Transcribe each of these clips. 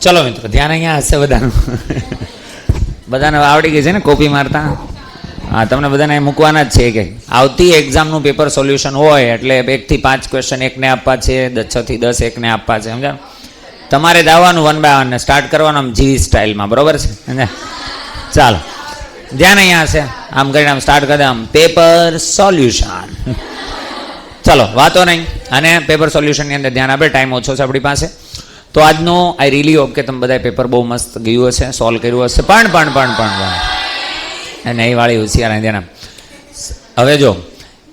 ચલો મિત્રો, ધ્યાન અહીંયા હશે બધાનું. બધાને આવડી ગઈ છે ને કોપી મારતા? હા, તમને બધાને મૂકવાના જ છે કે આવતી એક્ઝામનું પેપર સોલ્યુશન હોય એટલે 1 થી 5 ક્વેશ્ચન એકને આપવા છે, 6 થી 10 એકને આપવા છે, સમજા? તમારે દાવાનું 1 બાય 1 ને સ્ટાર્ટ કરવાનું આમ જીવી સ્ટાઇલમાં, બરોબર છે? સમજા? ચાલો, ધ્યાન અહીંયા હશે. આમ કરીને આમ સ્ટાર્ટ કરી આમ પેપર સોલ્યુશન. ચલો, વાતો નહીં. અને પેપર સોલ્યુશનની અંદર ધ્યાન આપે, ટાઈમ ઓછો છે આપણી પાસે. તો આજનો આઈ રીલી હોપ કે તમે બધા પેપર બહુ મસ્ત ગયું હશે, સોલ્વ કર્યું હશે. પણ અને એ વાળી હોશિયાર ધ્યાન. હવે જો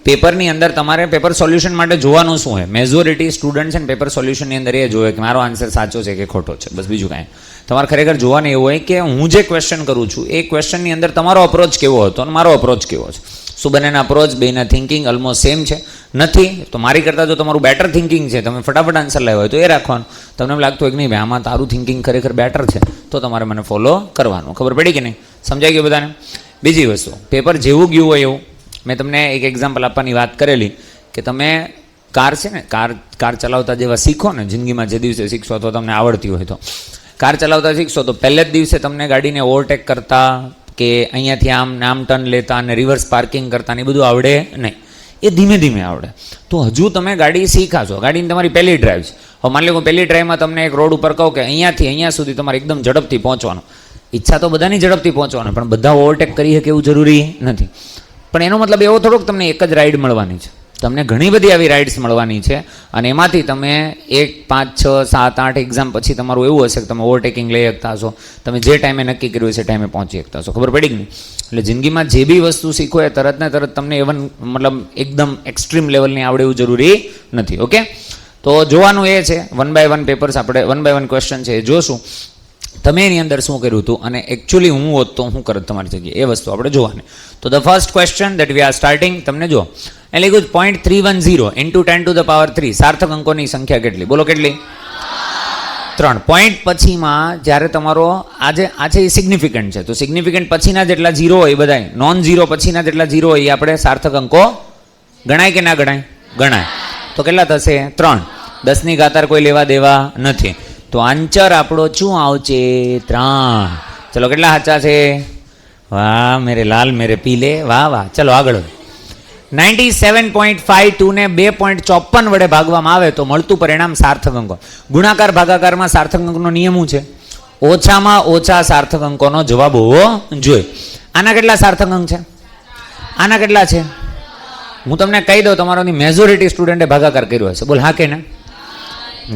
પેપરની અંદર તમારે પેપર સોલ્યુશન માટે જોવાનું શું હોય? મેજોરિટી સ્ટુડન્ટ છે ને પેપર સોલ્યુશનની અંદર એ જોવે કે મારો આન્સર સાચો છે કે ખોટો છે, બસ બીજું કાંઈ. તમારે ખરેખર જોવાનું એવું હોય કે હું જે ક્વેશ્ચન કરું છું એ ક્વેશ્ચનની અંદર તમારો અપ્રોચ કેવો હતો અને મારો અપ્રોચ કેવો છે. શું બંનેના અપ્રોચ, બેના થિંકિંગ ઓલમોસ્ટ સેમ છે? નથી તો મારી કરતાં જો તમારું બેટર થિંકિંગ છે, તમે ફટાફટ આન્સર લાવ્યો હોય તો એ રાખવાનું. તમને એમ લાગતું હોય કે નહીં ભાઈ આમાં તારું થિંકિંગ ખરેખર બેટર છે, તો તમારે મને ફોલો કરવાનું. ખબર પડી કે નહીં? સમજાઈ ગયું બધાને? બીજી વસ્તુ, પેપર જેવું ગયું હોય એવું, મેં તમને એક એક્ઝામ્પલ આપવાની વાત કરેલી કે તમે કાર છે ને, કાર ચલાવતા જેવા શીખો ને જિંદગીમાં, જે દિવસે શીખશો તો તમને આવડતી હોય તો કાર ચલાવતા શીખશો તો પહેલે જ દિવસે તમને ગાડીને ઓવરટેક કરતા કે અહીંયાથી આમ ટર્ન લેતા અને રિવર્સ પાર્કિંગ કરતા ને એ બધું આવડે નહીં. એ ધીમે ધીમે આવડે. તો હજુ તમે ગાડી શીખાશો, ગાડીની તમારી પહેલી ડ્રાઈવ છે. હવે માની લો હું પહેલી ડ્રાઈવમાં તમને એક રોડ ઉપર કહું કે અહીંયાથી અહીંયા સુધી તમારે એકદમ ઝડપથી પહોંચવાનું. ઈચ્છા તો બધાની ઝડપથી પહોંચવાનું, પણ બધા ઓવરટેક કરી શકે એવું જરૂરી નથી. પણ એનો મતલબ એવો થોડોક તમને એક જ રાઈડ મળવાની છે. તમને ઘણી બધી આવી રાઇડ્સ મળવાની છે અને એમાંથી તમે 1, 5, 6, 7, 8 એક્ઝામ પછી તમારું એવું હશે કે તમે ઓવરટેકિંગ લઈ શકતા હશો, તમે જે ટાઈમે નક્કી કર્યું છે ટાઈમે પહોંચી શકતા હશો. ખબર પડી કે નહીં? એટલે જિંદગીમાં જે બી વસ્તુ શીખો એ તરત ને તરત તમને મતલબ એકદમ એક્સ્ટ્રીમ લેવલની આવડે એવું જરૂરી નથી. ઓકે, તો જોવાનું એ છે 1 બાય 1 પેપર્સ, આપણે 1 બાય 1 ક્વેશ્ચન છે એ જોશું. તમે એની અંદર શું કર્યું હતું અને એકચ્યુઅલી હું હોત તો હું કરત તમારી જગ્યાએ, એ વસ્તુ આપણે જોવાની. તો the first question that we are starting, તમને જો એ લખ્યું 0.310 ઇન્ટુ 10 ટુ ધ પાવર 3, સાર્થક અંકોની સંખ્યા કેટલી? બોલો કેટલી? 3. પોઈન્ટ પછીમાં જ્યારે તમારો આ છે એ સિગ્નિફિકન્ટ છે, તો સિગ્નિફિકન્ટ પછીના જેટલા ઝીરો હોય એ બધા નોન ઝીરો પછીના જેટલા ઝીરો હોય એ આપણે સાર્થક અંકો ગણાય કે ના ગણાય? ગણાય. તો કેટલા થશે? 3. 10 ની ઘાતાર કોઈ લેવા દેવા નથી, તો આન્સર આપણો શું આવશે? 3. ચલો, કેટલા સાચા છે? વાહ મેરે લાલ મેરે પીલે, વાહ વાહ. ચલો આગળ. 97.52 ને 2.54 વડે ભાગવામાં આવે તો મળતું પરિણામ સાર્થક અંકો. ગુણાકાર ભાગાકારમાં સાર્થક અંકનો નિયમ શું છે? ઓછામાં ઓછા સાર્થક અંકોનો જવાબ હોવો જોઈએ. આના કેટલા સાર્થક અંક છે? આના કેટલા છે? હું તમને કહી દઉં, તમારોની મેજોરિટી સ્ટુડન્ટે ભાગાકાર કર્યો હશે. બોલ હા કે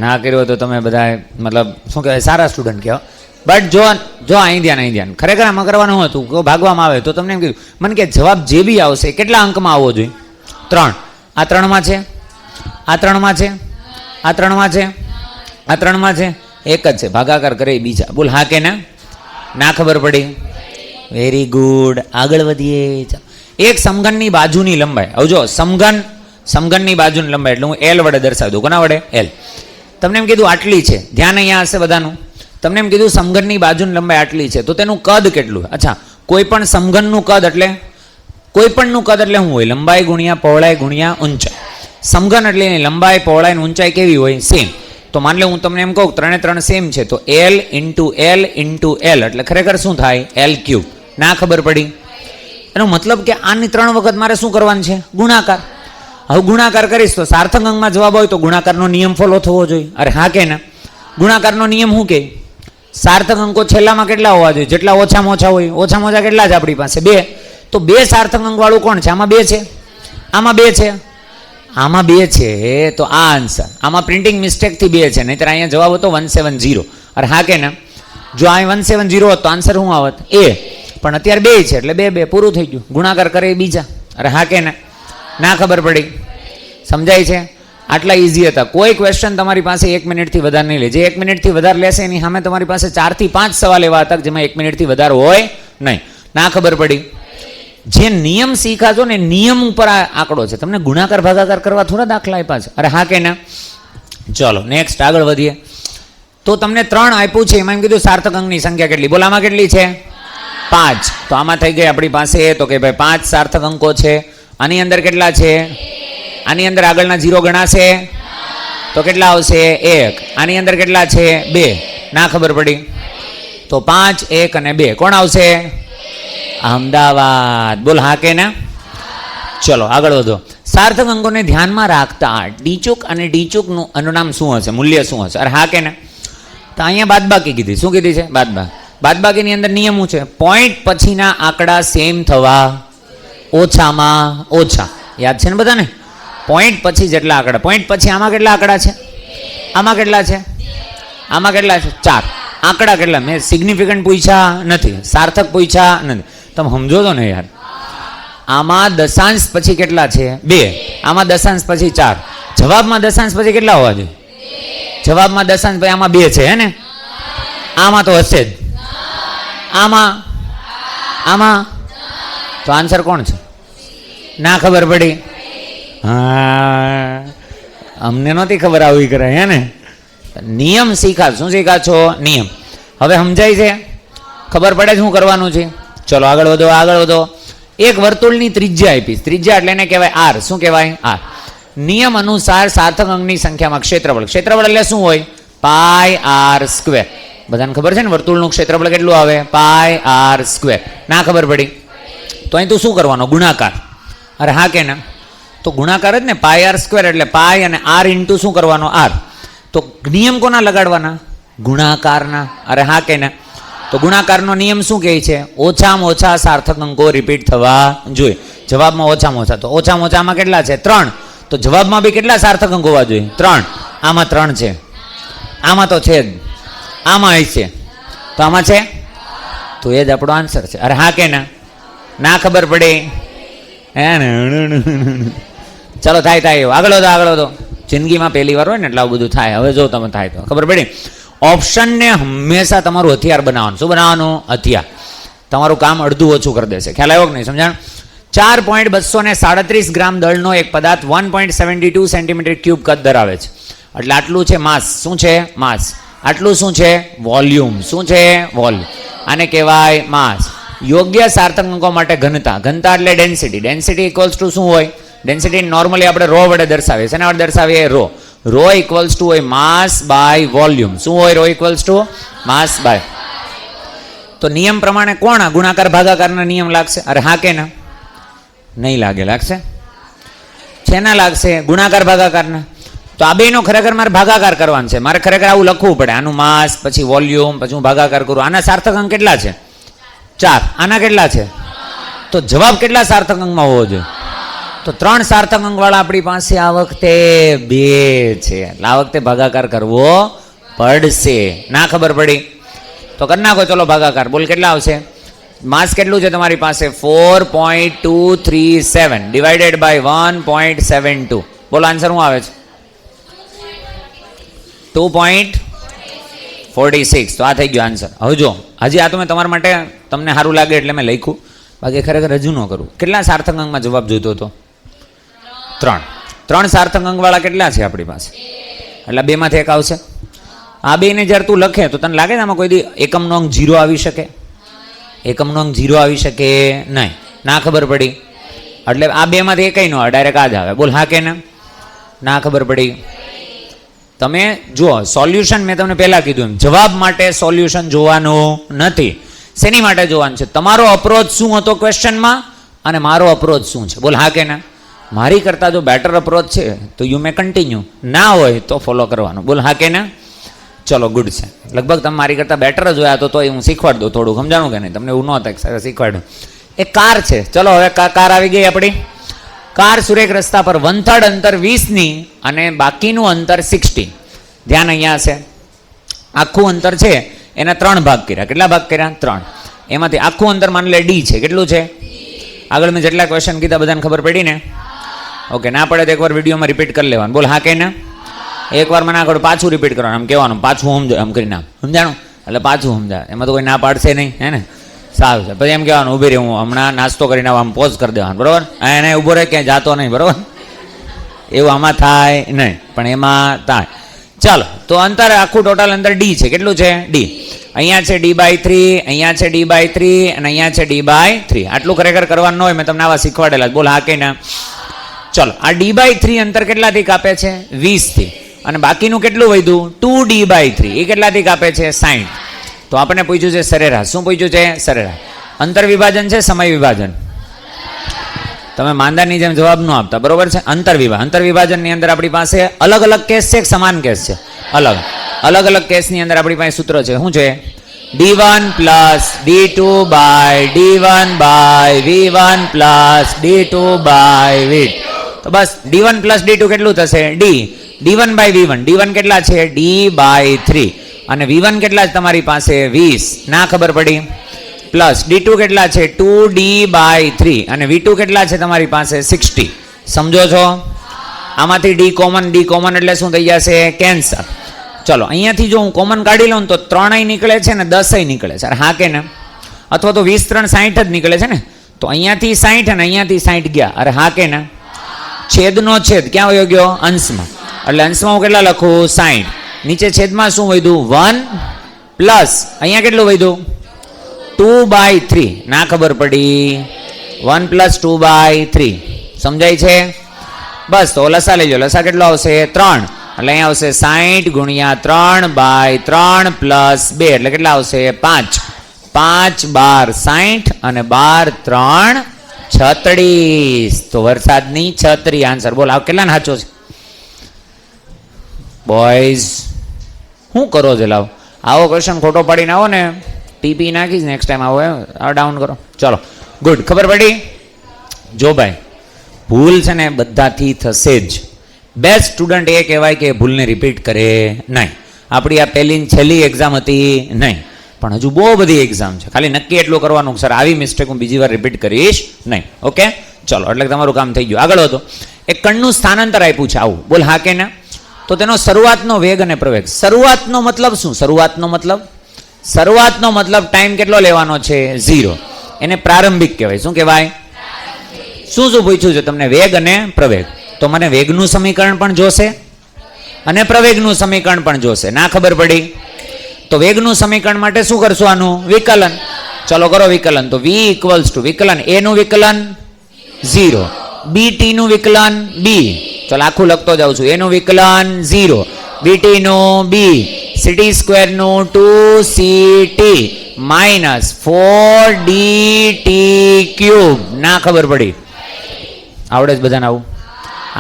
ના કર્યો તો તમે બધા મતલબ શું કહેવાય, સારા સ્ટુડન્ટ કહેવાય. બટ જો અહીં ધ્યાન ખરેખર આમાં કરવાનું હતું કે ભાગવામાં આવે તો તમને એમ કીધું મને કે જવાબ જે બી આવશે કેટલા અંકમાં આવવો જોઈએ? 3. આ 3માં છે, આ 3માં છે, આ 3માં છે, આ 3માં છે, એક જ છે. ભાગાકાર કરે બીજા. બોલ હા કે ના? ખબર પડી? Very good. આગળ વધીએ. એક સમઘનની બાજુની લંબાઈ, હવે જો સમઘનની બાજુની લંબાઈ એટલે હું L વડે દર્શાવી દઉં. કોના વડે? L. તમને એમ કીધું આટલી છે, ધ્યાન અહીંયા હશે બધાનું. તમને એમ કીધું સમઘનની બાજુની લંબાઈ આટલી છે, તો તેનું કદ કેટલું? અચ્છા, કોઈ પણ સમઘનનું કદ એટલે કોઈપણનું કદ એટલે શું હોય? લંબાઈ ગુણ્યા પહોળાઈ ગુણ્યા ઊંચાઈ. સમઘન એટલે એની લંબાઈ, પહોળાઈ અને ઊંચાઈ કેવી હોય? સેમ. તો માની લો હું તમને એમ કહું 3 સેમ છે, તો L ઇન્ટુ L એટલે ખરેખર શું થાય? L3. ના ખબર પડી? એનો મતલબ કે આની 3 વખત મારે શું કરવાનું છે? ગુણાકાર. હવે ગુણાકાર કરીશ તો સાર્થક અંકમાં જવાબ હોય તો ગુણાકારનો નિયમ ફોલો થવો જોઈએ. અરે હા કે ના? ગુણાકારનો નિયમ શું કહે? સાર્થક અંકો છેલ્લામાં કેટલા હોવા જોઈએ? જેટલા ઓછામાં ઓછા હોય. ઓછામાં ઓછા કેટલા છે આપણી પાસે? 2. તો 2 સાર્થક અંક વાળું કોણ છે? આમાં 2 છે, આમાં 2 છે, આમાં 2 છે. તો આ આન્સર આમાં પ્રિન્ટિંગ મિસ્ટેકથી 2 છે, નહીતર અહીંયા જવાબ હતો 170. અરે હા કે ના? જો અહીં 170 હોત તો આન્સર શું આવત? A. પણ અત્યારે 2 છે એટલે 2 પૂરું થઈ ગયું. ગુણાકાર કરે બીજા. અરે હા કે ના? ખબર પડી? સમજાય છે? આટલા ઇઝી હતા. કોઈ ક્વેશ્ચન તમારી પાસે 1 મિનિટથી વધારે નહીં લે. જે 1 મિનિટથી વધારે લેશે એની સામે તમારી પાસે 4 થી 5 સવાલ એવા હતા જેમાં 1 મિનિટથી વધારે હોય નહીં. ના ખબર પડી? જે નિયમ શીખાશો ને નિયમ ઉપર આ આંકડો છે. તમને ગુણાકાર ભાગાકાર કરવા થોડા દાખલા આપ્યા છે. અરે હા કે ના? ચલો નેક્સ્ટ આગળ વધીએ. તો તમને 3 આપ્યું છે, એમાં એમ કીધું સાર્થક અંકની સંખ્યા કેટલી? બોલ આમાં કેટલી છે? 5. તો આમાં થઈ ગઈ આપણી પાસે તો કે ભાઈ 5 સાર્થક અંકો છે. આની અંદર કેટલા છે? આની અંદર આગળના 0 ગણાશે તો કેટલા આવશે? 1. આની અંદર કેટલા છે? 2. ના ખબર પડી? તો 5, 1 અને 2 કોણ આવશે? અમદાવાદ. બોલ હા કે ના? ચલો આગળ વધો. સાર્થક અંકોને ધ્યાનમાં રાખતા ડીચુક અને ડીચુકનું અનુનામ શું હશે, મૂલ્ય શું હશે? અરે હા કે ના? તો અહીંયા બાદબાકી કીધી. શું કીધી છે? બાદબાકીની અંદર નિયમો છે. પોઈન્ટ પછીના આંકડા સેમ થવા ઓછામાં ઓછા. યાદ છે ને બધાને? પોઈન્ટ પછી જેટલા આંકડા, પોઈન્ટ પછી આમાં કેટલા આંકડા છે? આમાં કેટલા છે? આમાં કેટલા છે? 4. આંકડા કેટલા? મેં સિગ્નિફિકન્ટ પૂછ્યા નથી, સાર્થક પૂછ્યા નથી. તમે સમજો તો ને યાર. આમાં દશાંશ પછી કેટલા છે? 2. આમાં દશાંશ પછી 4. જવાબમાં દશાંશ પછી કેટલા હોવા જોઈએ? જવાબમાં દશાંશ પછી આમાં 2 છે હે ને? આમાં તો હશે જ. આમાં તો આન્સર કોણ છે? ના ખબર પડી? હા, અમને નહોતી ખબર આવી કરે હે ને? નિયમ શીખા. શું શીખા છો? નિયમ. હવે સમજાય છે? ખબર પડે શું કરવાનું છે? ચલો આગળ વધો. એક વર્તુળની ત્રિજ્યા આપી. ત્રિજ્યા એટલે એને કહેવાય આર. શું કહેવાય? આર. નિયમ અનુસાર સાર્થક અંકની સંખ્યામાં ક્ષેત્રફળ એટલે શું હોય? પાઈ આર સ્ક્વેર. બધાને ખબર છે ને વર્તુળનું ક્ષેત્રફળ કેટલું આવે? પાઈ આર સ્ક્વેર. ના ખબર પડી? તો અહીં તું શું કરવાનો? ગુણાકાર. અરે હા કે ના? તો ગુણાકાર જ ને. પાઈ આર સ્ક્વેર એટલે પાઈ અને આર ઇન્ટુ શું કરવાનો? આર. તો નિયમ કોના લગાડવાના? ગુણાકારના. અરે હા કે ના? તો ગુણાકારનો નિયમ શું કહે છે? ઓછામાં ઓછા સાર્થક અંકો રિપીટ થવા જોઈએ. જવાબમાં ઓછામાં ઓછા. તો ઓછામાં ઓછા આમાં કેટલા છે? 3. તો જવાબમાં બી કેટલા સાર્થક અંકો હોવા જોઈએ? 3. આમાં 3 છે. આમાં તો છે જ. આમાં હશે. તો આમાં છે. તો એ જ આપણો આન્સર છે. અરે હા કે ના? ના ખબર પડે? હે ને? ચાલો થાય આગળ વધો. જિંદગીમાં પહેલી વાર હોય ને એટલે આવું બધું થાય. હવે જો તમે થાય તો ખબર પડી. ઓપ્શનને હંમેશા તમારું હથિયાર બનાવવાનું. શું બનાવવાનું? હથિયાર. તમારું કામ અડધું ઓછું કરી દેશે. ખ્યાલ આવ્યો કે નહીં? સમજાણ? 4.237 ગ્રામ દળનો એક પદાર્થ 1.72 સેન્ટીમીટર ક્યુબ કદ ધરાવે છે. એટલે આટલું છે માસ. શું છે? માસ. આટલું શું છે? વોલ્યુમ. શું છે? વોલ્યુમ. આને કહેવાય માસ. યોગ્ય સાર્થક અંકો માટે ઘનતા. ઘનતા એટલે ડેન્સિટી ઇક્વલ્સ ટુ શું હોય? ડેન્સિટી નોર્મલી આપણે રો વડે દર્શાવીએ. શેના વડે દર્શાવીએ? રો ઇક્વલ્સ ટુ હોય માસ બાય વોલ્યુમ. શું હોય? Rho equals to mass by. તો નિયમ પ્રમાણે કોણ ગુણાકાર ભાગાકારના નિયમ લાગશે? અરે હા કે ના? નહીં લાગે. લાગશે? શેના લાગશે? ગુણાકાર ભાગાકારના. તો આ બેનો ખરેખર મારે ભાગાકાર કરવાનો છે. મારે ખરેખર આવું લખવું પડે. આનું માસ પછી વોલ્યુમ પછી હું ભાગાકાર કરું. આના સાર્થક અંક કેટલા છે? 4. આના કેટલા છે? તો જવાબ કેટલા સાર્થક અંકમાં હોવો જોઈએ? તો 3 સાર્થક અંક વાળા આપણી પાસે આ વખતે 2 છે. એટલે આ વખતે ભાગાકાર કરવો પડશે. ના ખબર પડી? તો કરી નાખો. ચલો ભાગાકાર. બોલ કેટલા આવશે? માસ કેટલું છે તમારી પાસે? 4.237 ડિવાઇડેડ બાય 1.72. બોલો આન્સર શું આવે છે? 2.46. તો આ થઈ ગયો આન્સર. હવે જો હજી આ તો મેં તમારા માટે તમને સારું લાગે એટલે મેં લખ્યું. બાકી ખરેખર રજૂ ન કરું. કેટલા સાર્થક અંકમાં જવાબ જોઈતો હતો? 3 સાર્થક અંકવાળા કેટલા છે આપણી પાસે? એટલે 2 માંથી 1 આવશે. આ 2 ને જ્યારે તું લખે તો તને લાગે છે આમાં કોઈ દી એકમનો અંક 0 આવી શકે? એકમનો અંક 0 આવી શકે નહીં. ના ખબર પડી? એટલે આ 2 માંથી 1 ન આવે, ડાયરેક્ટ આ જ આવે. બોલ હા કે ના? ખબર પડી? તમે જુઓ સોલ્યુશન મેં તમને પહેલા કીધું એમ જવાબ માટે સોલ્યુશન જોવાનું નથી. શેની માટે જોવાનું છે? તમારો અપ્રોચ શું હતો ક્વેશ્ચનમાં અને મારો અપ્રોચ શું છે? બોલ હા કે ના? મારી કરતાં જો બેટર અપ્રોચ છે તો યુ મે કન્ટિન્યુ, ના હોય તો ફોલો કરવાનું. બોલ હા કે ના? ચલો ગુડ છે. લગભગ તમે મારી કરતાં બેટર જ હોય તો હું શીખવાડ દઉં થોડું. સમજાણું કે નહીં? તમને એવું ન થાય શીખવાડું. એક કાર છે. ચલો હવે કાર આવી ગઈ આપણી. કાર સુરેખ રસ્તા પર 1/3 અંતર 20ની અને બાકીનું અંતર 60. ધ્યાન અહીંયા હશે. આખું અંતર છે એના 3 ભાગ કર્યા. કેટલા ભાગ કર્યા? 3. એમાંથી આખું અંતર માની લે ડી છે. કેટલું છે? આગળ મેં જેટલા ક્વેશ્ચન કીધા બધાને ખબર પડી ને? ઓકે. ના પડે તો એકવાર વિડીયોમાં રિપીટ કરી લેવાનું. બોલ હા કે ના? એકવાર મને આગળ પાછું રિપીટ કરવાનું. આમ કહેવાનું પાછું સમજાય આમ કરીને આમ સમજાણું એટલે પાછું સમજાય. એમાં તો કોઈ ના પાડશે નહીં હે ને? સારું છે. પછી એમ કહેવાનું ઊભી રહી હું હમણાં નાસ્તો કરીને આમ પોઝ કરી દેવાનું. બરાબર? એને ઊભો રહે ક્યાંય જાતો નહીં. બરાબર? એવું આમાં થાય નહીં પણ એમાં થાય. ચાલો તો અંતર આખું ટોટલ અંતર ડી છે. કેટલું છે? ડી. અહીંયા છે D/3, અહીંયા છે D/3 અને અહીંયા છે D/3. આટલું ખરેખર કરવાનું ન હોય. મેં તમને આવા શીખવાડેલા. બોલ હા કે ના? ચલો આ D/3 અંતર કેટલાથી કાપે છે? 20થી. અને બાકીનું કેટલું વધ્યું 2d/3. એ કેટલાથી કાપે છે 60. તો આપણને પૂછ્યું છે સરેરાશ. શું પૂછ્યું છે? સરેરાશ. અંતર વિભાજન છે સમય વિભાજન? તમે માંદાની જેમ જવાબ ન આપતા, બરોબર છે. અંતર વિભાજનની અંદર આપણી પાસે અલગ અલગ કેસ છે કે સમાન કેસ છે? અલગ અલગ કેસની અંદર આપણી પાસે સૂત્ર છે. શું છે? d1 plus d2 by d1 by v1 plus d2 by v. તો બસ d1 પ્લસ d2 કેટલું થશે? d1 by v1. d1 કેટલા છે? d/3. અને v1 કેટલા છે તમારી પાસે? 20. ના ખબર પડી. પ્લસ d2 કેટલા છે? 2d/3. અને v2 કેટલા છે તમારી પાસે? 60. સમજો છો? આમાંથી d કોમન એટલે શું થઈ જશે? કેન્સર. ચલો, અહીંયાથી જો હું કોમન કાઢી લઉં તો 3 નીકળે છે ને 10 નીકળે છે. હા કે ને? અથવા તો 20 3 60 જ નીકળે છે ને. તો અહીંયાથી 60 અને અહીંયાથી 60 ગયા. અરે હા કે ને? છેદનો છેદ ક્યાં વયો ગયો? અંશમાં. એટલે અંશમાં હું કેટલા લખું? 60. નીચે છેદમાં શું વધ્યું? 1 પ્લસ અહીંયા કેટલું વધ્યું? 2/3. ના ખબર પડી. 1 પ્લસ 2/3. સમજાય છે? બસ, તો લસા લેજો. લસા કેટલો આવશે? 3. એટલે અહીંયા આવશે 60 ગુણ્યા 3/3 પ્લસ 2 એટલે કેટલા આવશે? 5. 5 12 60 અને 12 3 36. તો વરસાદની છત્રી આન્સર. બોલ, આવ કેટલા સાચો છે બોયઝ? શું કરો છો? લાવ, આવો ક્વેશ્ચન ખોટો પાડીને આવો ને, ટીપી નાખીશ નેક્સ્ટ ટાઈમ. આવો ડાઉન કરો. ચલો, ગુડ. ખબર પડી? જો ભાઈ, ભૂલ છે ને બધાથી થશે જ. બેસ્ટ સ્ટુડન્ટ એ કહેવાય કે ભૂલને રિપીટ કરે નહીં. આપણી આ પહેલી છેલ્લી એક્ઝામ હતી નહીં, પણ હજુ બહુ બધી એક્ઝામ છે. ખાલી નક્કી એટલું કરવાનું સર આવી મિસ્ટેક હું બીજી વાર રિપીટ કરીશ નહીં. ઓકે, ચલો, એટલે તમારું કામ થઈ ગયું. આગળ વધો. એક કણનું સ્થાનાંતર આપ્યું છે આવું. બોલ હા કે ના? તો તેનો શરૂઆતનો વેગ અને પ્રવેગ. શરૂઆતનો મતલબ શું? શરૂઆતનો મતલબ ટાઈમ કેટલો લેવાનો છે? 0. એને પ્રારંભિક કહેવાય. શું કહેવાય? શું પૂછ્યું છે તમને? વેગ અને પ્રવેગ. તો મને વેગનું સમીકરણ પણ જોશે અને પ્રવેગનું સમીકરણ પણ જોશે. ના ખબર પડી? તો વેગનું સમીકરણ માટે શું કરશું? આનું વિકલન. ચલો કરો વિકલન. તો v ઇક્વલ્સ ટુ વિકલન a નું વિકલન 0, bt નું વિકલન b. ચલો આખું લખતો જાઉં છું. a નું વિકલન 0, bt નું b, ct² નું 2ct માઇનસ 4dt³. ના ખબર પડી? આવડે જ બધાને આવું?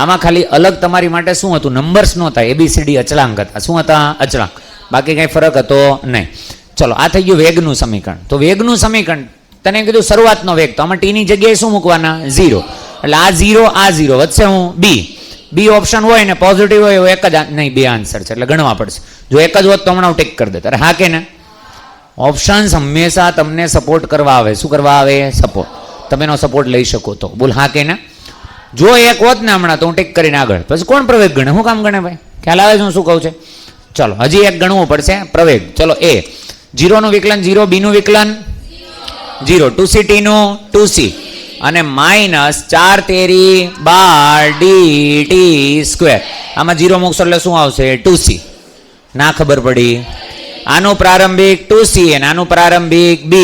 આમાં ખાલી અલગ તમારી માટે શું હતું? નંબર્સ નહોતા, ABCD અચળાંક હતા. શું હતા? અચળાંક. બાકી કંઈ ફરક હતો નહીં. ચલો, આ થઈ ગયું વેગનું સમીકરણ. તો વેગનું સમીકરણ તને કીધું શરૂઆતનો વેગ, તો આમાં t ની જગ્યાએ શું મૂકવાના? 0. એટલે આ 0 વચ્ચે હું b ઓપ્શન હોય ને પોઝિટિવ હોય એવો એક જ નહીં, 2 આન્સર છે એટલે ગણવા પડશે. જો એક જ હોત તો હમણાં ટેક કરી દેતા. હા કે ને? ઓપ્શન્સ હંમેશા તમને સપોર્ટ કરવા આવે. શું કરવા આવે? સપોર્ટ. તમે એનો સપોર્ટ લઈ શકો તો. બોલ હા કે ના? જો એક હોત ને હમણાં તો હું ટેક કરીને આગળ. પછી કોણ પ્રવેગ ગણે? શું કામ ગણે ભાઈ? ખ્યાલ આવે છે હું શું કહું છે? ચલો, હજી એક ગણવું પડશે પ્રવેગ. ચલો, a 0 નું વિકલન 0, b નું વિકલન 0, 2ct નું 2c અને માઇનસ 4 તેરી 12 dt². આમાં 0 મૂકશો એટલે શું આવશે? 2c. ના ખબર પડી? આનું પ્રારંભિક 2c અને આનું પ્રારંભિક b.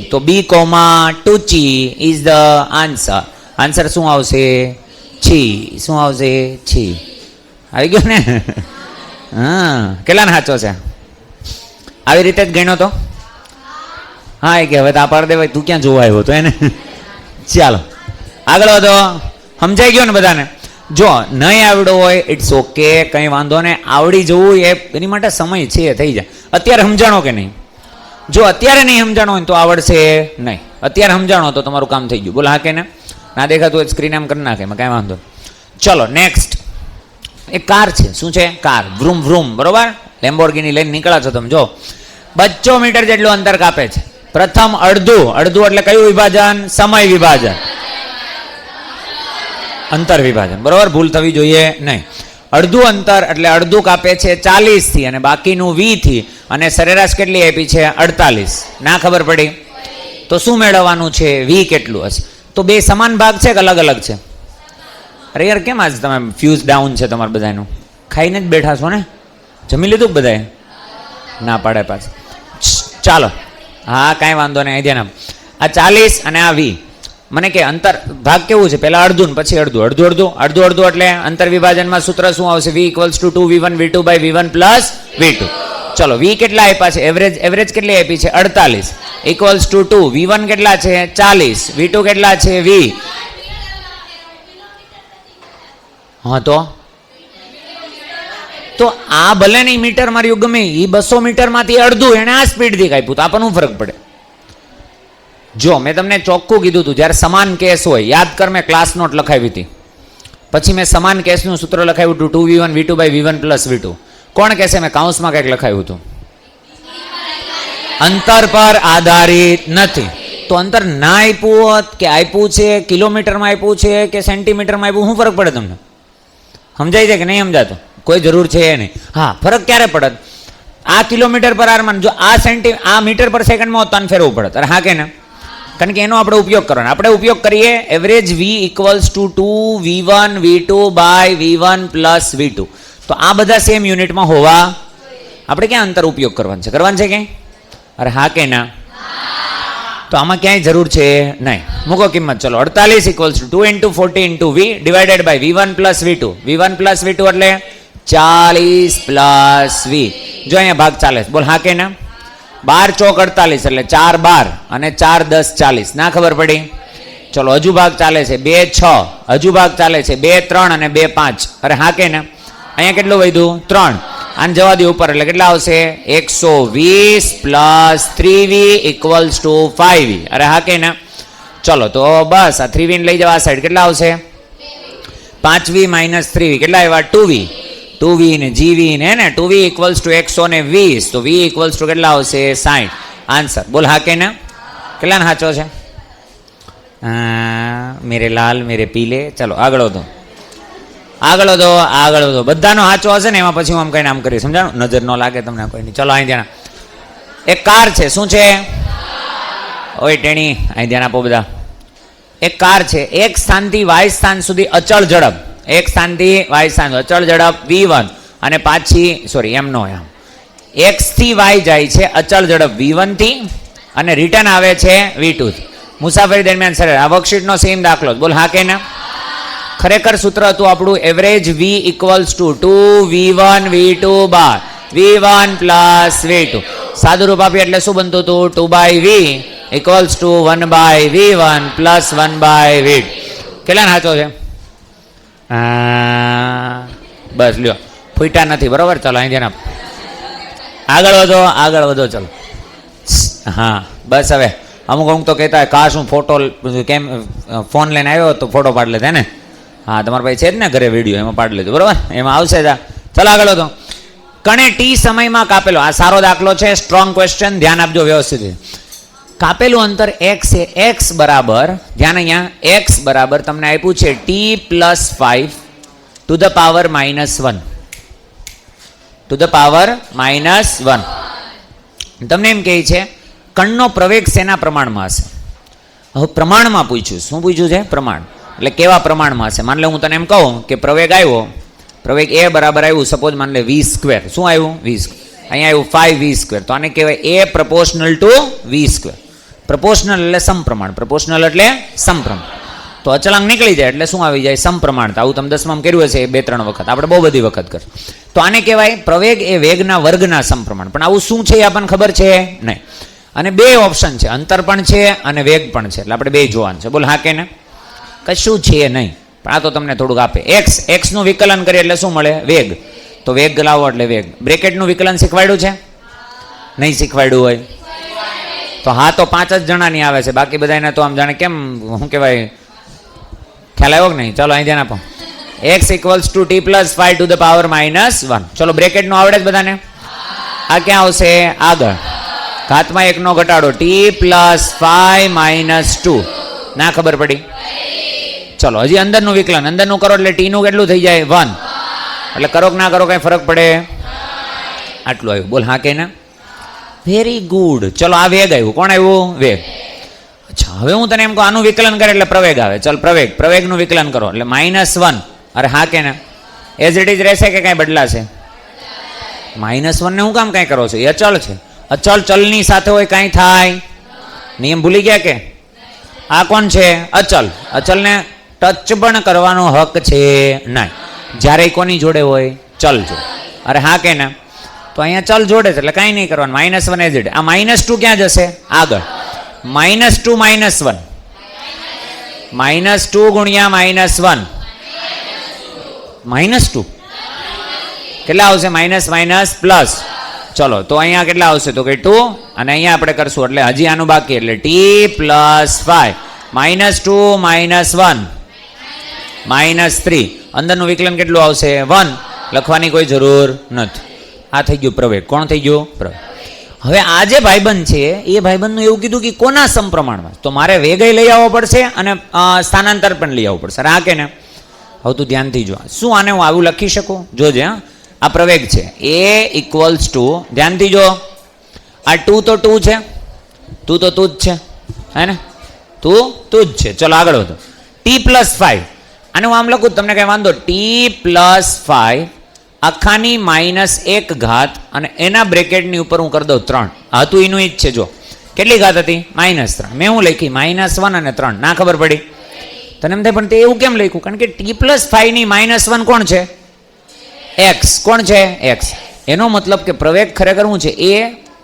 તો b, 2c is the answer. Answer શું આવશે? છી. શું આવશે? છી. આવી ગયો ને? હા, કેટલાને સાચો છે? આવી રીતે જ ગણ્યો તો? હા, એ કે હવે આ પાડ દે ભાઈ, તું ક્યાં જોવા આવ્યો તો એને? ચાલો આગળ વધો. સમજાઈ ગયો ને બધાને? જો નહીં આવડ્યો હોય ઇટ્સ ઓકે, કંઈ વાંધો ને. આવડી જવું એની માટે સમય છે, થઈ જાય. અત્યારે સમજાણો કે નહીં? જો અત્યારે નહીં સમજાણો હોય તો આવડશે નહીં. અત્યારે સમજાણો તો તમારું કામ થઈ ગયું. બોલ હા કે ને? ના દેખાતું હોય સ્ક્રીન એમ કરી નાખે, એમાં કાંઈ વાંધો. ચલો નેક્સ્ટ. એક કાર છે. શું છે? કાર. વ્રૂમ વ્રૂમ, બરોબર? લેમ્બોર્ગિની લઈને નીકળ્યા છો તમે. જો 200 મીટર જેટલું અંતર કાપે છે. પ્રથમ અડધું એટલે કયું વિભાજન? સમય વિભાજન, અંતર વિભાજન, બરોબર? ભૂલ થવી જોઈએ નહીં. અડધું અંતર એટલે અડધું કાપે છે 40 થી અને બાકીનું 20 થી, અને સરેરાશ કેટલી આપી છે? 48. ના ખબર પડી? તો શું મેળવવાનું છે? v કેટલું હશે? તો બે સમાન ભાગ છે કે અલગ અલગ છે? અરે યાર, કેમ આજ તમે ફ્યુઝ ડાઉન છે તમારે બધાનું? ખાઈને જ બેઠા છો ને? જમી લીધું બધાએ? ના પાડે પાછું. ચાલો, હા કાંઈ વાંધો નહીં. ધ્યાન આપ. આ 40 અને આ 20. મને કે અંતર ભાગ કેવું છે, પહેલા અડધું ને પછી અડધું, અડધું અડધું અડધું અડધું એટલે અંતર વિભાજનમાં સૂત્ર શું આવશે? v equals to 2v1 v2 by v1 plus v2. ચલો v કેટલા આપ્યા છે? એવરેજ કેટલી આપી છે? 48 ઇક્વલ્સ ટુ 2. v1 કેટલા છે? 40. v2 કેટલા છે? v. હા તો આ ભલે નહીં મીટર માર્યું ગમે એ 200 મીટરમાંથી અડધું એને આ સ્પીડથી કાપ્યું તો આપણને ફરક પડે? જો મેં તમને ચોખ્ખું કીધું હતું, જ્યારે સમાન કેસ હોય, યાદ કર મેં ક્લાસ નોટ લખાવી હતી, પછી મેં સમાન કેસનું સૂત્ર લખાવ્યું હતું 2v1 v2 by v1 plus v2. કોણ કહેશે મેં કાઉન્સમાં કંઈક લખાવ્યું હતું? અંતર પર આધારિત નથી. તો અંતર ના આપ્યું હોત કે આપ્યું છે, કિલોમીટરમાં આપ્યું છે કે સેન્ટીમીટરમાં આપ્યું, શું ફરક પડે તમને? સમજાય છે કે નહીં સમજાતું? કોઈ જરૂર છે એ નહીં. હા, ફરક ક્યારે પડે? આ કિલોમીટર પર આર જો આ મીટર પર સેકન્ડમાં હોત તો આને ફેરવવું પડે. અરે હા કે ના? કારણ કે એનો આપણે ઉપયોગ કરવાનો. આપણે ઉપયોગ કરીએ average v equals to 2v1 v2 by v1 plus v2. તો આ બધા સેમ યુનિટમાં હોવા આપણે ક્યાં અંતર ઉપયોગ કરવાનું છે? કરવાનું છે ક્યાંય? અરે હા કે ના? તો આમાં ક્યાંય જરૂર છે નહીં. મૂકો કિંમત. ચલો 48 equals to 2 into 40 into v divided by v1 plus v2. v1 plus v2 એટલે 40 પ્લસ v. જો અહીંયા ભાગ ચાલે છે, બોલ હા કે ના? 12 ચોક 48 એટલે 4 12 અને 4 10 40. ના ખબર પડી? ચલો હજુ ભાગ ચાલે છે 2 6, હજુ ભાગ ચાલે છે 2 3 અને 2 5. અરે હા કે ના? અહીંયા કેટલું વધ્યું? 3. આને જવા દે ઉપર એટલે કેટલા આવશે? 120 plus 3v equals to 5v. અરે હા કે ના? ચલો તો બસ આ 3v લઈ જવા આ સાઈડ કેટલા આવશે? 5v માઇનસ 3v કેટલા આવ્યા? 2v. 2v ને gv ને 2v ઇક્વલ્સ ટુ 120. તો v ઇક્વલ્સ ટુ કેટલા આવશે? 60. આન્સર બોલ હા કે ના? કેટલાને સાચો છે? મેરે લાલ મેરે પીલે. ચલો આગળ વધો, આગળ વધો, આગળ વધો. બધાનો સાચો હશે ને એમાં પછી હું આમ કહીને આમ કરી સમજાણું, નજર ન લાગે તમને કોઈ નહીં. ચલો અહીં ધ્યાન. એક કાર છે. શું છે? ઓય ટેણી અહીં ધ્યાન આપો બધા. એક કાર છે. એક સ્થાનથી વાય સ્થાન સુધી અચળ ઝડપ, એક સ્થાનથી વાય સ્થાન અચળ ઝડપ v1 અને પાછી સોરી એમ નો એમ x થી y જાય છે અચળ ઝડપ v1 થી અને રિટર્ન આવે છે v2 થી. મુસાફરી દરમિયાન સરેરાશ. આ વર્કશીટનો સેમ દાખલો. બોલ હા કે ના? ખરેખર સૂત્ર હતું આપણું average v equals to 2v1 v2 by v1 plus v2. સાદું રૂપ આપીએ એટલે શું બનતું હતું? 2 by v equals to 1 by v1 plus 1 by v2. કેટલા સાચો છે? બસ લ્યો, ફૂટા નથી બરોબર. ચલો અહીં ધ્યાન આગળ વધો, આગળ વધો. ચલો હા બસ. હવે અમુક તો કહેતા હોય કાશ હું ફોટો કેમ ફોન લઈને આવ્યો તો ફોટો પાડી લેતા ને. હા તમારા પાસે છે જ ને ઘરે વિડીયો, એમાં પાડી લેજો બરોબર, એમાં આવશે જ. ચાલો આગળ વધો. કણે ટી સમયમાં કાપેલો, આ સારો દાખલો છે, સ્ટ્રોંગ ક્વેશ્ચન, ધ્યાન આપજો વ્યવસ્થિત. કાપેલું અંતર x છે. x બરાબર, ધ્યાન અહીંયા, x બરાબર તમને આપ્યું છે t plus 5 to the power minus 1, to the power minus 1. તમને એમ કહે છે કણનો પ્રવેગ શેના પ્રમાણમાં હશે? હવે પ્રમાણમાં પૂછ્યું. શું પૂછ્યું છે? પ્રમાણ. એટલે કેવા પ્રમાણમાં હશે? માન લે હું તને એમ કહું કે પ્રવેગ આવ્યો, પ્રવેગ એ બરાબર આવ્યું સપોઝ માન લે v સ્ક્વેર. શું આવ્યું? v square. અહીંયા આવ્યું 5v સ્ક્વેર. તો આને કહેવાય a proportional two v square. Proportional એટલે સમપ્રમાણ, પ્રપોર્શનલ એટલે સમપ્રમાણ. તો અચળાંક નીકળી જાય એટલે શું આવી જાય? સમપ્રમાણતા. આવું તમે 10માં કર્યું હશે 2-3 વખત, આપણે બહુ બધી વખત કર. તો આને કહેવાય પ્રવેગ એ વેગના વર્ગના સમપ્રમાણ. પણ આવું શું છે એ આપણને ખબર છે નહીં. અને બે ઓપ્શન છે, અંતર પણ છે અને વેગ પણ છે, એટલે આપણે બે જોવાનું છે. બોલ હા કે ના? કશું છે નહીં, પણ આ તો તમને થોડુંક આપે. x નું વિકલન કરીએ એટલે શું મળે? વેગ. તો વેગ લાવો એટલે વેગ. બ્રેકેટનું વિકલન શીખવાડ્યું છે? નહીં શીખવાડ્યું હોય તો હા, તો 5 જ જણાની આવે છે, બાકી બધાને તો આમ જાણે કેમ શું કહેવાય, ખ્યાલ આવ્યો કે નહીં? ચલો અહીં ધ્યાન આપો. x equals to t plus 5 to the power minus 1. ચલો બ્રેકેટનું આવડે જ બધાને? આ ક્યાં આવશે? આગળ ઘાતમાં 1 નો ઘટાડો t પ્લસ 5 માઇનસ 2. ના ખબર પડી? ચલો હજી અંદરનું વિકલન, અંદરનું કરો એટલે t નું કેટલું થઈ જાય? 1. એટલે કરો કે ના કરો કઈ ફરક પડે? આટલું આવ્યું. બોલ હા કે ના? Very good. ચલો આ વેગ આવ્યું. કોણ આવ્યું? વેગ. અચ્છા હવે હું તને એમ કહું આનું વિકલન કરે એટલે પ્રવેગ આવે. ચલ પ્રવેગનું વિકલન કરો એટલે -1. અરે હા કે ના? એઝ ઇટ ઇઝ રહેશે કે કાંઈ બદલાશે? -1 ને હું કામ કાંઈ કરો છો? એ અચળ છે. અચળ ચલની સાથે હોય કાંઈ થાય? નિયમ ભૂલી ગયા કે? આ કોણ છે? અચલ. અચલને ટચ પણ કરવાનો હક છે નહીં, જ્યારે કોની જોડે હોય? ચલ જોડે. અરે હા કે ના? તો અહીંયા ચલ જોડે છે એટલે કાંઈ નહીં કરવાનું, -1 એઝ ઇટ. આ -2 ક્યાં જશે? આગળ. -2 -1, -2 ગુણ્યા -1, -2 કેટલા આવશે? Minus minus plus. ચલો તો અહીંયા કેટલા આવશે? તો કે 2, અને અહીંયા આપણે કરશું એટલે હજી આનું બાકી, એટલે t + 5 -2 -1 -3. અંદરનું વિકલન કેટલું આવશે? 1. લખવાની કોઈ જરૂર નથી. આ થઈ ગયું પ્રવેગ. કોણ થઈ ગયું? પ્રવેગ. હવે આ જે ભાઈબંધ છે એ ભાઈબંધનું એવું કીધું કે કોના સમપ્રમાણમાં, તો મારે વેગય લઈ આવવો પડશે અને સ્થાનાંતર પણ લઈ આવવું પડશે. આ કે ને? હવે તું ધ્યાનથી જો, શું આને હું આવું લખી શકું? જોજે હા, આ પ્રવેગ છે. a = ધ્યાનથી જો, આ 2 તો 2 છે, તું તો તું જ છે, હે ને? તું જ છે. ચલો આગળ વધો. t + 5, આને હું આમ લખું તમને કઈ વાંધો? t + 5 આખાની -1 ઘાત અને એના બ્રેકેટની ઉપર હું કરી દઉં 3. હતું એનું જ છે. જો કેટલી ઘાત હતી? -3. મેં હું લખી -1 અને 3. ના ખબર પડી તને? એમ થાય પણ તે એવું કેમ લખ્યું? કારણ કે t + 5 ની -1 કોણ છે? x. કોણ છે? x. એનો મતલબ કે પ્રવેગ ખરેખર શું છે? a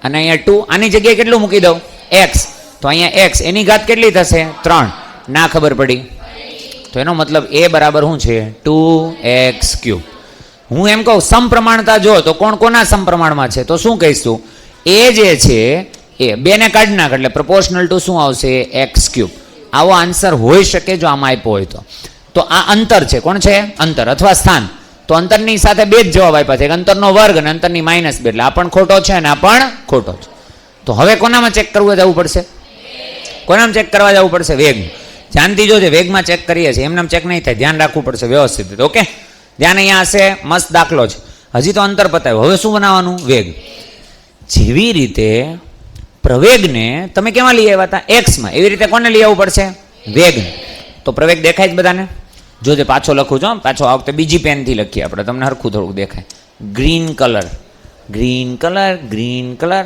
અને અહીંયા 2. આની જગ્યાએ કેટલું મૂકી દઉં? x. તો અહીંયા x, એની ઘાત કેટલી થશે? 3. ના ખબર પડી? તો એનો મતલબ a બરાબર શું છે? 2x3. હું એમ કહું સમપ્રમાણતા જો, તો કોણ કોના સમપ્રમાણમાં છે? તો શું કહીશું? a જે છે એ 2 ને કાઢી નાખ એટલે proportional to શું આવશે? x3. આવો આન્સર હોઈ શકે જો આમાં આપ્યો હોય તો આ અંતર છે. કોણ છે? અંતર અથવા સ્થાન. તો અંતરની સાથે 2 જ જવાબ આપ્યા છે, એક અંતરનો વર્ગ અને અંતરની -2. એટલે આ પણ ખોટો છે અને આ પણ ખોટો છે. તો હવે કોનામાં ચેક કરવા જવું પડશે? કોનામાં ચેક કરવા જવું પડશે? વેગ. ધ્યાનથી જોજે, વેગમાં ચેક કરીએ છીએ, એમને ચેક નહીં થાય, ધ્યાન રાખવું પડશે વ્યવસ્થિત. ઓકે, ધ્યાન અહીંયા હશે. મસ્ત દાખલો છે. હજી તો અંતર પતાવ્યું, હવે શું બનાવવાનું? વેગ. જેવી રીતે પ્રવેગને તમે કેમાં લઈ આવ્યા હતા? એક્સમાં, એવી રીતે કોને લઈ આવવું પડશે? વેગને. તો પ્રવેગ દેખાય જ બધાને? જોજે, પાછો લખું છું, પાછો આ વખતે બીજી પેનથી લખીએ આપણે, તમને હરખું થોડુંક દેખાય. Green colour, green colour, green colour.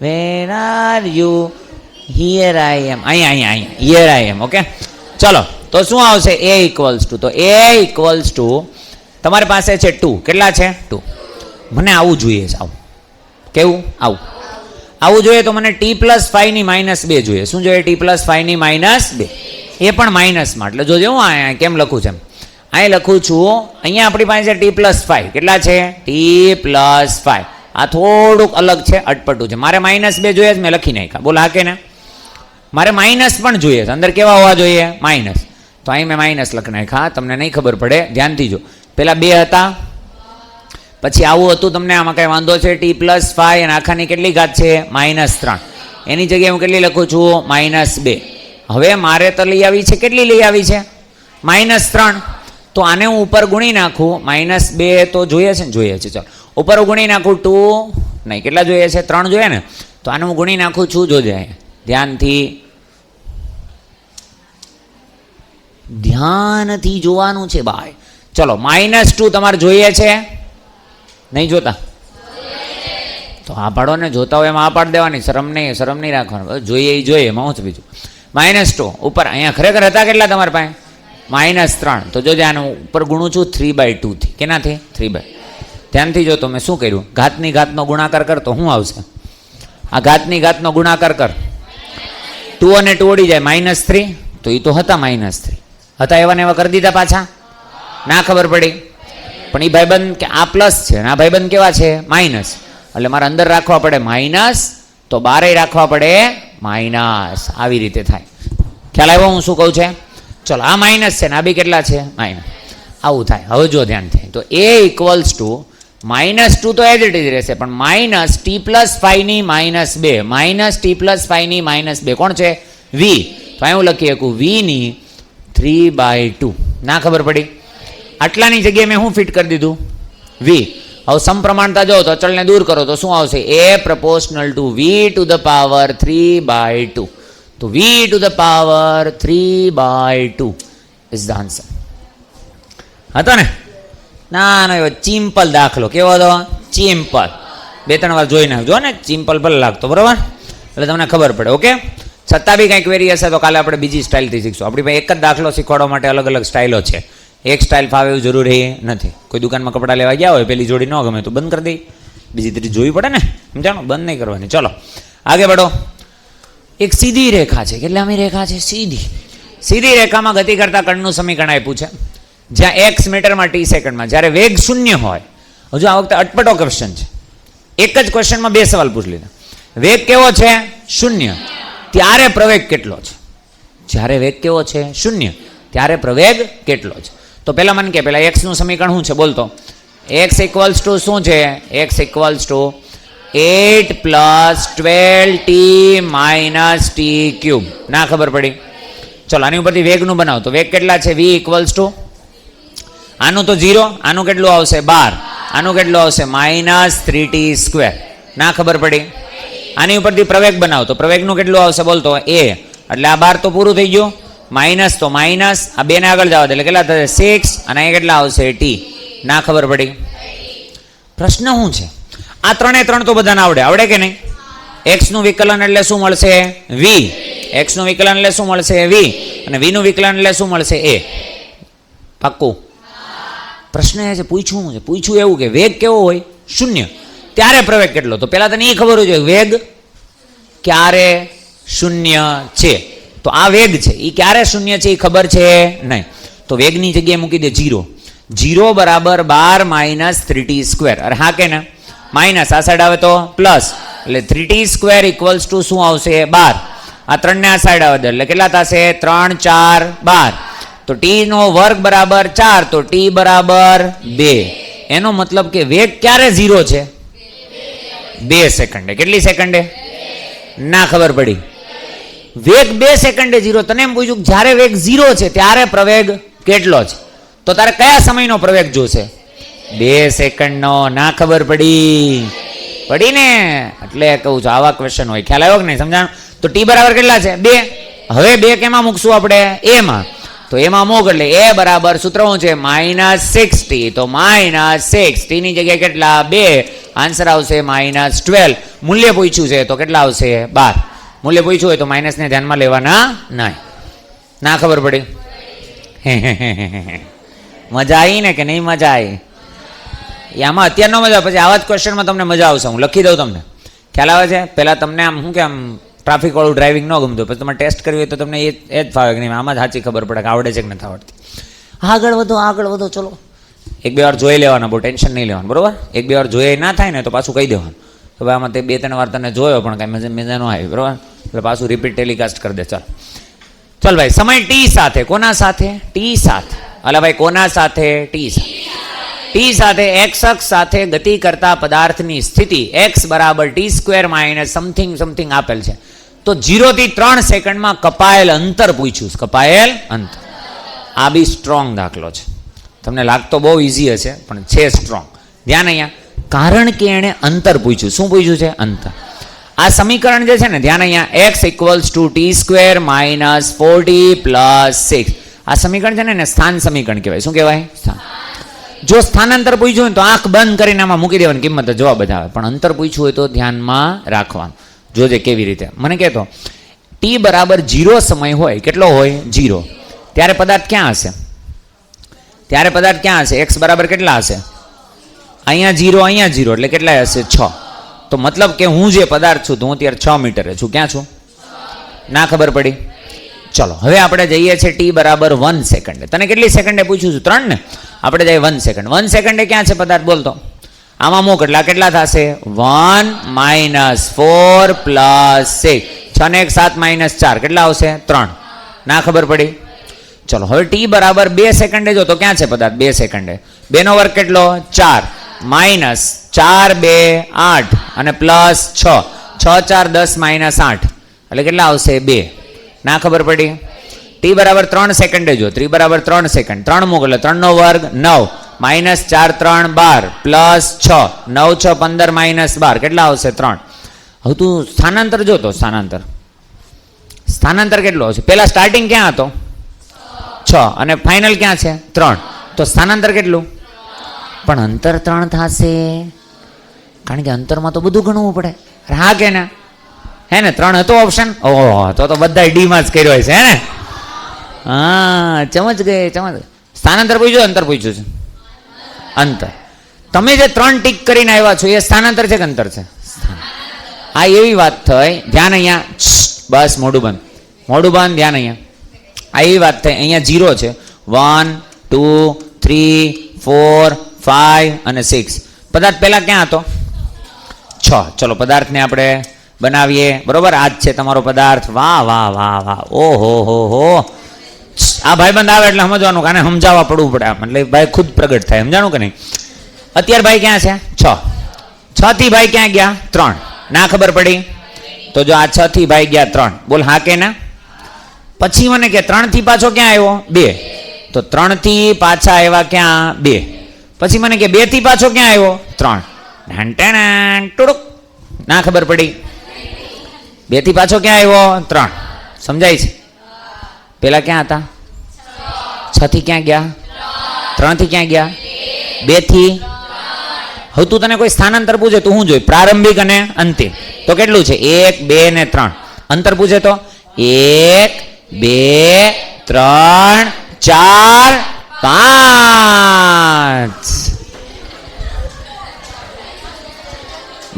Where are you? Here I am. અહીંયા હિયર આઈ એમ. ઓકે, ચલો તો શું આવશે? a = તો a = તમારી પાસે છે 2. કેટલા છે? 2. મને આવું જોઈએ છે. આવું કેવું? આવું જોઈએ. તો મને t + 5 ની -2 જોઈએ. શું જોઈએ? t + 5 ની -2. એ પણ માઇનસમાં. એટલે જોજો હું અહીંયા કેમ લખું છું. અહીં લખું છું, અહીંયા આપણી પાસે છે t + 5. કેટલા છે? t + 5. આ થોડુંક અલગ છે, અટપટું છે. મારે -2 જોઈએ જ, મેં લખી નાખ્યા. બોલ હા કે ના? મારે માઇનસ પણ જોઈએ છે. અંદર કેવા હોવા જોઈએ? માઇનસ. તો અહીં મેં માઇનસ લખી નાખ્યા. તમને નહીં ખબર પડે, ધ્યાનથી જો. પેલા 2 હતા, પછી આવું હતું. તમને આમાં કઈ વાંધો છે? t + 5 અને આખાની કેટલી ઘાત છે? -3. એની જગ્યાએ હું કેટલી લખું છું? -2. હવે મારે તો લઈ આવી છે, કેટલી લઈ આવી છે? -3. તો આને હું ઉપર ગુણી નાખું. -2 તો જોઈએ છે ને? જોઈએ છે. ચાલો ઉપર ગુણી નાખું. 2 નહીં, કેટલા જોઈએ છે? 3 જોઈએ ને? તો આને હું ગુણી નાખું છું. જોજે ધ્યાનથી જોવાનું છે ભાઈ. ચલો -2 તમારે જોઈએ છે? નહીં જોતા? તો આ પાડો ને, જોતા હોય એમાં આ પાડ દેવાની. શરમ નહીં રાખવાનું. જોઈએ એમાં હું બીજું. -2 ઉપર અહીંયા ખરેખર હતા કેટલા તમારી પાસે? -3. તો જોજે, આનું ઉપર ગુણું છું 3/2 થી. કેનાથી? 3/. ધ્યાનથી જો, તો મેં શું કર્યું? ઘાતની ઘાતનો ગુણાકાર કર તો શું આવશે? આ ઘાતની ઘાતનો ગુણાકાર કર. 2 અને 2 ઉડી જાય, -3. તો એ તો હતા -3. હતા એવા ને એવા કરી દીધા પાછા? ના ખબર પડી? પણ એ ભાઈબંધ કે આ પ્લસ છે અને આ ભાઈબંધ કેવા છે? માઇનસ. એટલે મારે અંદર રાખવા પડે માઇનસ, તો બારે રાખવા પડે માઇનસ. આવી રીતે થાય. ખ્યાલ આવ્યો હું શું કહું છે? ચલો, આ માઇનસ છે ને આ બી કેટલા છે? માઇનસ. આવું થાય. હવે જો ધ્યાન થાય તો a = -2 તો એજ ઇટ ઇઝ રહેશે, પણ -t + 5 ની -2, -t + 5 ની -2 કોણ છે? v. તો અહીં હું લખી શકું v ની 3/2. ના ખબર પડી? આટલાની જગ્યાએ મેં શું ફિટ કરી દીધું? v. હવે સમપ્રમાણતા જો, તો અચળને દૂર કરો તો શું આવશે? a = v to the power 3/2. તો v to the power 3/2 is the answer. હતો ને? ના એવો ચિમ્પલ દાખલો. કેવો હતો? ચિમ્પલ. 2-3 વાર જોઈ નાખજો ને, ચિમ્પલ ભલે લાગતો, બરાબર? એટલે તમને ખબર પડે. ઓકે, છતાં બી કંઈક વેરી હશે તો કાલે આપણે બીજી સ્ટાઇલથી શીખશું. આપણી પાસે એક જ દાખલો શીખવાડવા માટે અલગ અલગ સ્ટાઇલો છે. એક સ્ટાઇલ ફાવે એવું જરૂરી નથી. કોઈ દુકાનમાં કપડાં લેવા ગયા હોય, પેલી જોડી ન ગમે તો બંધ કરી દઈ, બીજી ત્રીજી જોવી પડે ને, સમજાણો? બંધ નહીં કરવાની. ચલો આગે બઢો. એક સીધી રેખા છે. કેટલામી રેખા છે? સીધી. સીધી રેખામાં ગતિ કરતા કણનું સમીકરણ આપ્યું છે, જ્યાં x મીટરમાં t સેકન્ડમાં, જ્યારે વેગ શૂન્ય હોય. હજુ આ વખતે અટપટો ક્વેશ્ચન છે. એક જ ક્વેશ્ચનમાં બે સવાલ પૂછી લીધા. વેગ કેવો છે? શૂન્ય. ત્યારે પ્રવેગ કેટલો છે? જ્યારે વેગ કેવો છે? શૂન્ય. ત્યારે પ્રવેગ કેટલો છે? તો પહેલા મને કે પહેલા x નું સમીકરણ શું છે બોલતો? x ઇક્વલ્સ ટુ શું છે? x equals to 8 + 12t - t cube. ના ખબર પડી? ચલો આની ઉપરથી વેગનું બનાવો. તો વેગ કેટલા છે? v ઇક્વલ્સ ટુ આનું તો 0, આનું કેટલું આવશે? 12, આનું કેટલું આવશે? -3t². ના ખબર પડી? આની ઉપરથી પ્રવેગ બનાવો. તો પ્રવેગનું કેટલું આવશે બોલતો? a. એટલે આ 12 તો પૂરું થઈ ગયું. માઇનસ તો માઇનસ, આ બે ને આગળ જવા દે એટલે કેટલા થશે? 6. અને અહીંયા કેટલા આવશે? t. ના ખબર પડી? પ્રશ્ન શું છે? આ ત્રણે ત્રણ તો બધાને આવડે કે નહીં? x નું વિકલન એટલે શું મળશે? v. x નું વિકલન એટલે શું મળશે? v. અને v નું વિકલન એટલે શું મળશે? a. પાક્કું? પ્રશ્ન એ છે પૂછ્યું એવું કે વેગ કેવો હોય? શૂન્ય. ત્યારે પ્રવેગ કેટલો? તો પહેલા તને એ ખબર હોય છે વેગ ક્યારે શૂન્ય છે. તો આ વેગ છે એ ક્યારે શૂન્ય છે એ ખબર છે નહીં. તો વેગની જગ્યાએ મૂકી દે 0. 0 બરાબર 12 - 3t². અરે હા કે ના? માઇનસ આ સાઈડ આવે તો પ્લસ, એટલે 3t² ઇક્વલ્સ ટુ શું આવશે? 12. આ 3 ને આ સાઈડ આવે એટલે કેટલા થશે? 3 4 12. તો t નો વર્ગ બરાબર 4, તો t બરાબર 2. એનો મતલબ કે વેગ ક્યારે 0 છે? 2 સેકન્ડે. કેટલી સેકન્ડે? ના ખબર પડી? વેગ 2 સેકન્ડે 0. તને એમ પૂછ્યું જ્યારે વેગ 0 છે ત્યારે પ્રવેગ કેટલો છે? તો તારે કયા સમયનો પ્રવેગ જોશે? 2 સેકન્ડનો. ના ખબર પડી? પડી ને? એટલે કહું છું આવા ક્વેશ્ચન હોય. ખ્યાલ આવ્યો કે નહીં? સમજાણ? તો t બરાબર કેટલા છે? 2. હવે 2 કેમાં મૂકશું આપણે? a માં. તો એમાં મૂક એટલે a બરાબર સૂત્ર શું છે? -6t. તો -6t ની જગ્યાએ કેટલા? 2. આન્સર આવશે -12. મૂલ્ય પૂછ્યું છે તો કેટલા આવશે? 12. મૂલ્ય પૂછ્યું હોય તો માઇનસ ને ધ્યાનમાં લેવાના નહીં. ના ખબર પડી? મજા આવી ને કે નહીં મજા આવી? આમાં અત્યારનો મજા, પછી આવા જ ક્વેશ્ચનમાં તમને મજા આવશે. હું લખી દઉં તમને. ખ્યાલ આવે છે? પહેલાં તમને આમ શું કે આમ ટ્રાફિક વાળું ડ્રાઇવિંગ ન ગમતું, પછી તમારે ટેસ્ટ કરવી હોય તો તમને એ જ ફાવે કે નહીં, આમાં જ સાચી ખબર પડે કે આવડે છે કે નથી આવડતી. આગળ વધો ચલો. 1-2 વાર જોઈ લેવાના, બહુ ટેન્શન નહીં લેવાનું, બરોબર? 1-2 વાર જોઈએ ના થાય ને તો પાછું કહી દેવાનું તો ભાઈ આમાં તે 2-3 વાર તને જોયો પણ કાંઈ મજા ન આવી, બરોબર? એટલે પાછું રિપીટ ટેલિકાસ્ટ કરી દે. ચાલ ભાઈ, સમય t સાથે. કોના સાથે? t સાથે. અલા ભાઈ કોના સાથે? t સાથે. t સાથે x અક્ષ સાથે ગતિ કરતા પદાર્થની સ્થિતિ x બરાબર t² - સમથિંગ આપેલ છે. તો 0 થી 3 સેકન્ડમાં કપાયેલ અંતર પૂછ્યું. કપાયેલ અંતર. આ બી સ્ટ્રોંગ દાખલો છે. તમને લાગતો બહુ ઇઝી હશે પણ છે સ્ટ્રોંગ. ધ્યાન અહીંયા, કારણ કે એણે અંતર પૂછ્યું. શું પૂછ્યું છે? અંતર. આ સમીકરણ જે છે ને, ધ્યાન અહીંયા, x equals to t² - 4t + 6. આ સમીકરણ છે ને સ્થાન સમીકરણ કહેવાય. શું કહેવાય? સ્થાન. જો સ્થાનાંતર પૂછ્યું હોય તો આંખ બંધ કરીને આમાં મૂકી દેવાની, કિંમત જવાબ જ આવે. પણ અંતર પૂછ્યું હોય તો ધ્યાનમાં રાખવાનું. જોજે કેવી રીતે. મને કહેતો t બરાબર 0 સમય હોય. કેટલો હોય? 0. ત્યારે પદાર્થ ક્યાં હશે? x બરાબર કેટલા હશે? અહીંયા 0 એટલે કેટલા હશે? 6. તો મતલબ કે હું જે પદાર્થ છું તો હું અત્યારે 6 મીટરે છું. ક્યાં છું? ના ખબર પડી? ચલો હવે આપણે જઈએ છીએ t બરાબર 1 સેકન્ડે. તને કેટલી સેકન્ડે પૂછ્યું છું? 3 ને? આપણે જઈએ 1 સેકન્ડ. 1 સેકન્ડે ક્યાં છે પદાર્થ બોલતો? આમાં મૂક એટલે કેટલા થશે? 1 - 4 + 6. 6 ને 1 7 - 4 કેટલા આવશે? 3. ના ખબર પડી? ચલો હવે t બરાબર 2 સેકન્ડે જો તો ક્યાં છે પદાર્થ? 2 સેકન્ડે. 2 નો વર્ગ કેટલો? 4 -4 2 8 અને +6 6 4 10 - 8 એટલે કેટલા આવશે? 2. ના ખબર પડી? t બરાબર 3 સેકન્ડે જો. 3 બરાબર 3 સેકન્ડ. 3 મૂક એટલે 3 નો વર્ગ 9 -4 3 12 +6 9 6 15 - 12 કેટલા આવશે? 3. હવે તું સ્થાનાંતર જોતો. સ્થાનાંતર કેટલો આવશે? પહેલા સ્ટાર્ટિંગ ક્યાં હતો? 6 અને ફાઇનલ ક્યાં છે? 3. તો સ્થાનાંતર કેટલું? પણ અંતર 3 થશે, કારણ કે અંતરમાં તો બધું ગણવું પડે. હા કે ના? હે ને 3 હતો ઓપ્શન. ઓહો, તો બધા ડીમાં જ કર્યો છે, હે ને? હા, ચમચ ગઈ, ચમચ. સ્થાનાંતર પૂછ્યું, અંતર પૂછ્યું છે? અંતર. તમે જે 3 ટીક કરીને આવ્યા છો એ સ્થાનાંતર છે કે અંતર છે? આ એવી વાત થઈ, ધ્યાન અહીંયા, બસ મોઢું બંધ, મોઢું બંધ, ધ્યાન અહીંયા. આ એવી વાત થઈ, અહીંયા 0 છે, 1 2 3 4 5 અને 6. પદાર્થ પહેલા ક્યાં હતો? 6. ચલો પદાર્થને આપણે બનાવીએ, બરોબર? આ જ છે તમારો પદાર્થ. વાહ વાહ વાહ વાહ, ઓહો હો હો. આ ભાઈબંધ આવે એટલે સમજવાનું, કાને સમજાવવા પડવું પડે આમ, એટલે ભાઈ ખુદ પ્રગટ થાય, સમજાણું કે નહીં? અત્યારે ભાઈ ક્યાં છે? 6. 6 થી ભાઈ ક્યાં ગયા? 3. ના ખબર પડી તો જો આ 6 થી ભાઈ ગયા 3. બોલ હા કે ના? પછી મને કે 3 થી પાછો ક્યાં આવ્યો? 2. તો 3 થી પાછા આવ્યા ક્યાં? 2. પછી મને કે 2 થી પાછો ક્યાં આવ્યો? 3. ટુડુક. ના ખબર પડી. 2 થી પાછો ક્યાં આવ્યો? 3. સમજાય છે? પેલા ક્યાં હતા? 6 થી ક્યાં ગયા? 3 થી ક્યાં ગયા? 2 થી. હવે તું તને કોઈ સ્થાનાંતર પૂછે તું શું જોઈ? પ્રારંભિક અને અંતિમ. તો કેટલું છે? 1 2 ને 3. અંતર પૂછે તો 1 2 3 4 5.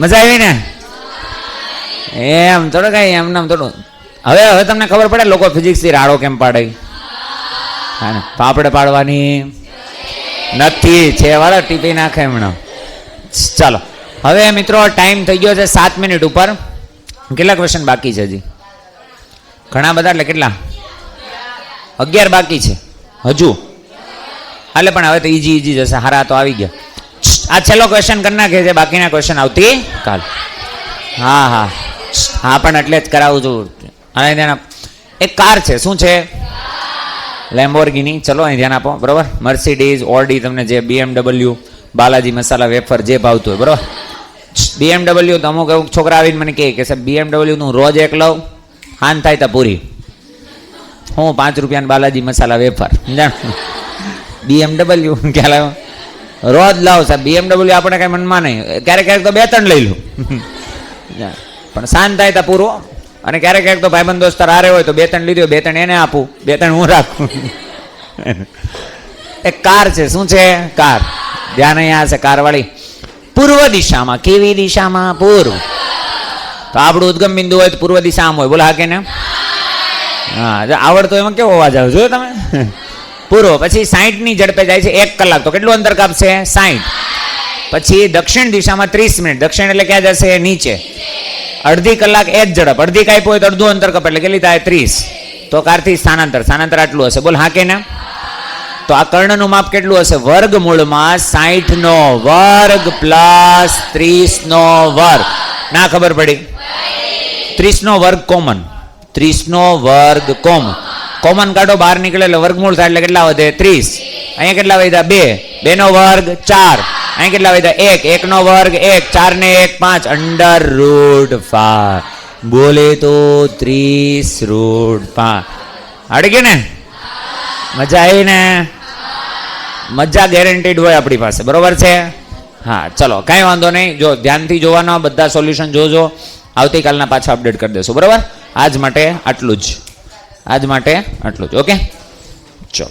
મજા આવી ને? એમ થોડું કઈ એમ નામ થોડું. હવે તમને ખબર પડે લોકો ફિઝિક્સ થી રાડો કેમ પાડે? પાપડે પાડવાની નથી, છે વાળા ટીપી નાખે એમણે. ચાલો હવે મિત્રો ટાઈમ થઈ ગયો છે 7 મિનિટ ઉપર. કેટલા ક્વેશ્ચન બાકી છે હજી? ઘણા બધા. એટલે કેટલા? 11 બાકી છે હજુ. એટલે પણ હવે તો ઈજી જશે. હારા તો આવી ગયા. આ છેલ્લો ક્વેશ્ચન કરી નાખે છે, બાકીના ક્વેશ્ચન આવતી કાલ. હા હા હા, પણ એટલે જ કરાવું છું. અને ધ્યાન એક કાર છે, શું છે? લેમ્બોર્ગિની. ચલો અહીં ધ્યાન આપો, બરોબર? મર્સિડીઝ, ઓડી, તમને જે BMW, બાલાજી મસાલા વેફર જે ભાવતું હોય, બરોબર? BMW તો અમુક એવું છોકરા આવીને મને કહે કે સાહેબ BMW નું રોજ એક લઉં, હાન થાય તો પૂરી. હું 5 રૂપિયાની બાલાજી મસાલા વેફર, સમજાણ? BMW ખ્યાલ આવ્યો? રોજ લાવ સાહેબ BMW. આપણે કઈ મનમાં નહીં, ક્યારેક ક્યારેક તો 2-3 લઈ લઉં, પણ શાંત થાય તો પૂરું. અને ક્યારેક ક્યારેક તો ભાઈબંધ દોસ્તાર હારે હોય તો 2-3 લીધો, 2-3 એને આપું, 2-3 હું રાખું. એક કાર છે, શું છે? કાર. ધ્યાન અહીંયા છે, કાર વાળી. પૂર્વ દિશામાં. કેવી દિશામાં? પૂર્વ. તો આપણું ઉદ્ગમ બિંદુ હોય તો પૂર્વ દિશામાં હોય. બોલો હા કે ને? હા, આવડતો એમાં કેવો અવાજ આવે જોયો તમે? પૂર્વ. પછી 60 ની ઝડપે જાય છે 1 કલાક, તો કેટલું અંતર કાપશે? 60. પછી દક્ષિણ દિશામાં 30 મિનિટ. દક્ષિણ એટલે ક્યાં જશે? નીચે. અડધી કલાક એ જ ઝડપ. અડધી કાપ્યું હોય તો અડધું અંતર કપે એટલે કેટલી થાય? 30. તો કારથી સ્થાનાંતર. સ્થાનાંતર આટલું હશે. બોલ હા કે ના? તો આ કર્ણનું માપ કેટલું હશે? વર્ગમૂળમાં 60 નો વર્ગ પ્લસ 30 નો વર્ગ. ના ખબર પડી? 30 નો વર્ગ કોમન. 30 નો વર્ગ કોમન. કોમન કાઢો, બહાર નીકળે એટલે વર્ગમૂળ થાય એટલે કેટલા વધે? 30. અહીંયા કેટલા વધ્યા? 2. 2 નો વર્ગ 4. અહીં કેટલા વધ્યા? 1. 1 નો વર્ગ 1. 4 ને 1 5. √5. બોલે તો 30√5. આવડી ગયું ને? મજા આવી ને? મજા ગેરંટીડ હોય આપણી પાસે, બરોબર છે? હા ચલો કાંઈ વાંધો નહીં. જો ધ્યાનથી જોવાના, બધા સોલ્યુશન જોજો. આવતીકાલના પાછા અપડેટ કરી દેશું, બરોબર? આજ માટે આટલું જ. ઓકે ચલો.